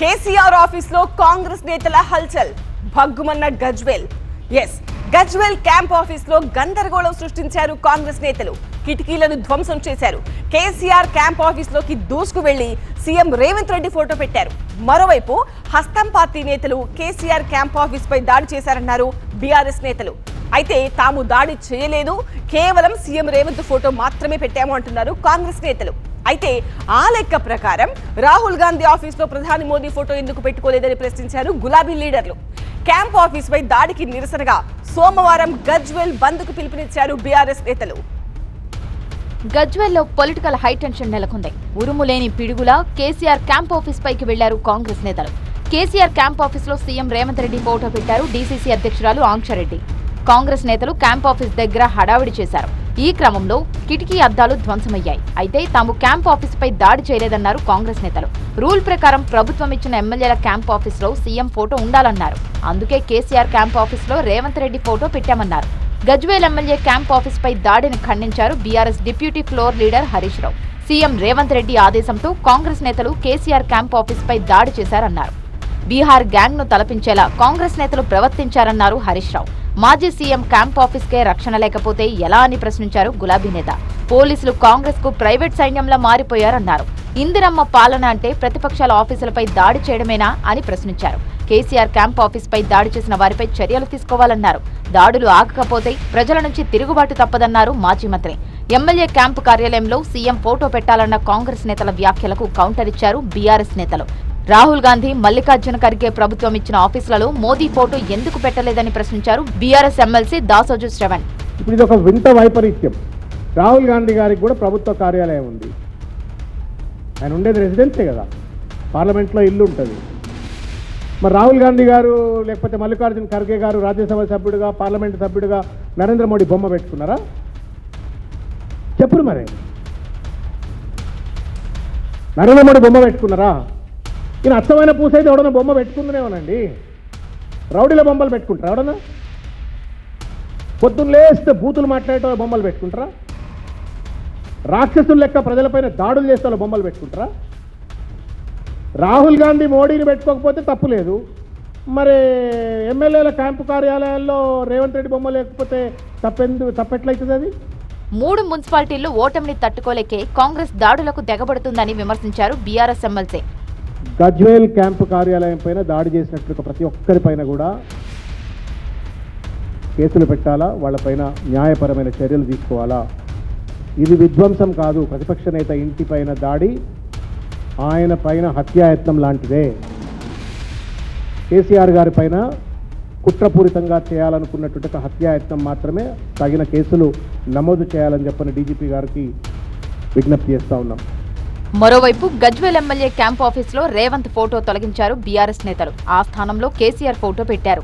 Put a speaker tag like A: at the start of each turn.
A: KCR office లో కాంగ్రెస్ నేతల హల్చల్ భగ్గుమన్న గజ్వేల్. గజ్వేల్ క్యాంప్ ఆఫీస్ లో గందరగోళం సృష్టించారు కాంగ్రెస్ నేతలు. కిటికీలను ధ్వంసం చేశారు. కేసీఆర్ క్యాంప్ ఆఫీస్ లోకి దూసుకు వెళ్లి సీఎం రేవంత్ రెడ్డి ఫోటో పెట్టారు. మరోవైపు హస్తం పార్టీ నేతలు కేసీఆర్ క్యాంప్ ఆఫీస్ పై దాడి చేశారన్నారు బీఆర్ఎస్ నేతలు. అయితే తాము దాడి చేయలేదు, కేవలం సీఎం రేవంత్ ఫోటో మాత్రమే పెట్టాము అంటున్నారు కాంగ్రెస్ నేతలు. అయితే ఆ లెక్క ప్రకారం రాహుల్ గాంధీ ఆఫీస్ లో ప్రధాని మోదీ ఫోటో ఎందుకు పెట్టుకోలేదని ప్రశ్నించారు గులాబీ లీడర్లు. క్యాంప్ ఆఫీస్ పై దాడికి నిరసనగా సోమవారం గజ్వేల్ బంద్ కు పిలుపునిచ్చారు బీఆర్ఎస్ నేతలు.
B: గజ్వేల్లో పొలిటికల్ హైటెన్షన్ నెలకొంది. ఉరుములేని పిడుగులా కేసీఆర్ క్యాంప్ ఆఫీస్ పైకి వెళ్లారు కాంగ్రెస్ నేతలు. కేసీఆర్ క్యాంప్ ఆఫీస్ లో సీఎం రేవంత్ రెడ్డి ఫోటో పెట్టారు డీసీసీ అధ్యక్షురాలు ఆంక్షరెడ్డి. కాంగ్రెస్ నేతలు క్యాంప్ ఆఫీస్ దగ్గర హడావిడి చేశారు. ఈ క్రమంలో కిటికీ అద్దాలు ధ్వంసమయ్యాయి. అయితే తాము క్యాంప్ ఆఫీస్ పై దాడి చేయలేదన్నారు కాంగ్రెస్ నేతలు. రూల్ ప్రకారం ప్రభుత్వం ఇచ్చిన ఎమ్మెల్యేల క్యాంప్ ఆఫీస్ లో సీఎం ఫోటో ఉండాలన్నారు. అందుకే కేసీఆర్ క్యాంప్ ఆఫీస్ లో రేవంత్ రెడ్డి ఫోటో పెట్టామన్నారు. గజ్వేల్ ఎమ్మెల్యే క్యాంప్ ఆఫీస్ పై దాడిని ఖండించారు BRS deputy floor leader Harish Rao. CM Revanth Reddy ఆదేశంతో కాంగ్రెస్ నేతలు కేసీఆర్ క్యాంప్ ఆఫీస్ పై దాడి చేశారన్నారు. బీహార్ గ్యాంగ్ ను తలపించేలా కాంగ్రెస్ నేతలు ప్రవర్తించారన్నారు హరీష్ రావు. మాజీ సీఎం క్యాంప్ ఆఫీస్ కే రక్షణ లేకపోతే ఎలా అని ప్రశ్నించారు గులాబీ నేత. పోలీసులు కాంగ్రెస్ కు ప్రైవేట్ సైన్యంలా మారిపోయారన్నారు. ఇందిరమ్మ పాలన అంటే ప్రతిపక్షాల ఆఫీసులపై దాడి చేయడమేనా అని ప్రశ్నించారు. కేసీఆర్ క్యాంప్ ఆఫీస్ పై దాడి చేసిన వారిపై చర్యలు తీసుకోవాలన్నారు. దాడులు ఆగకపోతే ప్రజల నుంచి తిరుగుబాటు తప్పదన్నారు మాజీ మంత్రి. ఎమ్మెల్యే క్యాంపు కార్యాలయంలో సీఎం ఫోటో పెట్టాలన్న కాంగ్రెస్ నేతల వ్యాఖ్యలకు కౌంటర్ ఇచ్చారు బీఆర్ఎస్ నేతలు. రాహుల్ గాంధీ, మల్లికార్జున ఖర్గే ప్రభుత్వం ఇచ్చిన ఆఫీసులలో మోదీ ఫోటో ఎందుకు పెట్టలేదని ప్రశ్నించారు బీఆర్ఎస్ ఎమ్మెల్సీ దాసోజు శ్రవణ్.
C: ఇప్పుడు ఇది ఒక వింత వైపరీత్యం. రాహుల్ గాంధీ గారికి కూడా ప్రభుత్వ కార్యాలయం ఉంది. ఆయన ఉండేది రెసిడెన్సే కదా, పార్లమెంట్లో ఇల్లు ఉంటుంది. మరి రాహుల్ గాంధీ గారు లేకపోతే మల్లికార్జున ఖర్గే గారు రాజ్యసభ సభ్యుడిగా, పార్లమెంటు సభ్యుడిగా నరేంద్ర మోడీ బొమ్మ పెట్టుకున్నారా? చెప్పురు మరి. నరేంద్ర మోడీ బొమ్మ పెట్టుకున్నారా? ఈయన అచ్చమైన పూసైతే ఎవడన్నా బొమ్మ పెట్టుకుందనేమోనండి. రౌడీల బొమ్మలు పెట్టుకుంటారా? ఎవడన్నా పొద్దున్న లేస్తే బూతులు మాట్లాడే బొమ్మలు పెట్టుకుంటారా? రాక్షసులు లెక్క ప్రజలపైన దాడులు చేస్తే బొమ్మలు పెట్టుకుంటారా? రాహుల్ గాంధీ మోడీని పెట్టుకోకపోతే తప్పు లేదు. మరి ఎమ్మెల్యేల క్యాంపు కార్యాలయాల్లో రేవంత్ రెడ్డి బొమ్మ లేకపోతే తప్పెట్లయితుంది? అది
B: 3 మున్సిపాలిటీల్లో ఓటమిని తట్టుకోలేకే కాంగ్రెస్ దాడులకు తెగబడుతుందని విమర్శించారు బీఆర్ఎస్ ఎమ్మెల్సీ.
C: గజ్వేల్ క్యాంపు కార్యాలయం పైన దాడి చేసినట్లు ప్రతి ఒక్కరిపైన కూడా కేసులు పెట్టాలా, వాళ్ళపైన న్యాయపరమైన చర్యలు తీసుకోవాలా. ఇది విధ్వంసం కాదు. ప్రతిపక్ష నేత ఇంటిపైన దాడి ఆయన పైన హత్యాయత్నం లాంటిదే. కేసీఆర్ గారి పైన కుట్రపూరితంగా చేయాలనుకున్నటువంటి హత్యాయత్నం మాత్రమే. తగిన కేసులు నమోదు చేయాలని చెప్పని డీజీపీ గారికి విజ్ఞప్తి చేస్తా ఉన్నాం.
B: మరోవైపు గజ్వేల్ ఎమ్మెల్యే క్యాంప్ ఆఫీస్ లో రేవంత్ ఫోటో తొలగించారు బీఆర్ఎస్ నేతలు. ఆ స్థానంలో కేసీఆర్ ఫోటో పెట్టారు.